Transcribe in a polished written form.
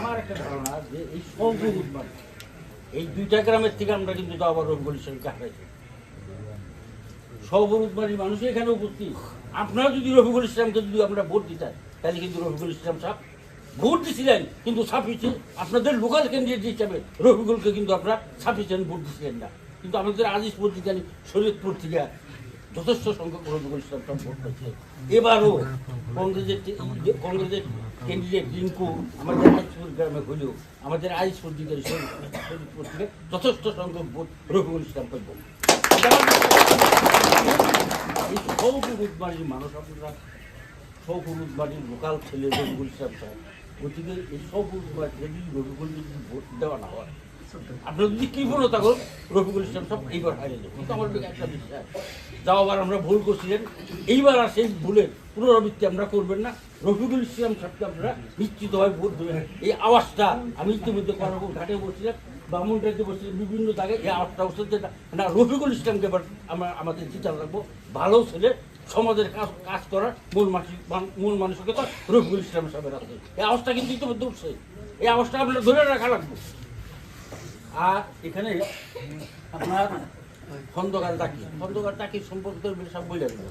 আমার একটা ধারণা যে এই সৌপুর উদ্মান এই দুইটা গ্রামের থেকে আমরা কিন্তু আবার রবিকুল ইসলামকে হারাইছি। সৌপুর উদ্মানী মানুষই এখানে উপস্থিত। আপনারা যদি রফিকুল ইসলামকে যদি আমরা ভোট দিতেন তাহলে কিন্তু রফিকুল ইসলাম সাহেব ভোট দিছিলেন, কিন্তু সাফিসিয়েন্ট আপনাদের লোকাল ক্যান্ডিডেট হিসাবে রফিকুলকে কিন্তু আপনারা সাফিসিয়েন্ট ভোট দিছিলেন না। কিন্তু আমাদের আজিজ পত্রিকানি শরীয়তপুর থেকে যথেষ্ট সংখ্যক রফিকুল ইসলাম সাহেব ভোট পাইছে। এবারও কংগ্রেসের ক্যান্ডিডেট রিঙ্কু আমাদের আইজপুর গ্রামে হলেও আমাদের আইজ পত্রিকার শরীয়তপুর থেকে যথেষ্ট সংখ্যক ভোট রফিকুল ইসলাম পাইব। এই সৌপুর উদ্বাড়ির মানুষ আপনারা সৌপুর উদ্বাড়ির লোকাল ছেলে রফিকুল ইসলাম সাহেব, গতিকে এই সৌপুর উদ্বাড়ি যদি রফিকুল যদি ভোট দেওয়া না হয় আপনারা যদি কৃপণতা করেন রফিকুল ইসলাম সাহেব এইবার হারিয়ে যাবে। কিন্তু আমার একটা বিশ্বাস যাওয়াবার আমরা ভুল করছিলেন, এইবার আর সেই ভুলের পুনরাবৃত্তি আমরা করবেন না। রফিকুল ইসলাম সাহেবকে আপনারা নিশ্চিতভাবে ভোট দেবেন। এই আওয়াজটা আমি ইতিমধ্যে কর্মপুর ঘাটে বসছিলাম, বামুনটাতে বসছিলাম, বিভিন্ন জায়গায় এই আওয়াজটা হচ্ছে যেটা না রফিকুল ইসলামকে এবার আমরা আমাদের চিন্তা রাখবো। ভালো ছেলে, সমাজের কাজ করার মূল মানসিকতা রফিকুল ইসলাম সাহেবের আছে। এই আওয়াজটা কিন্তু ইতিমধ্যে উঠছে, এই আওয়াজটা আপনারা ধরে রাখা লাগবে। আর এখানে আপনার খন্দকার টাকি সম্পর্কে সব বলে দেবো।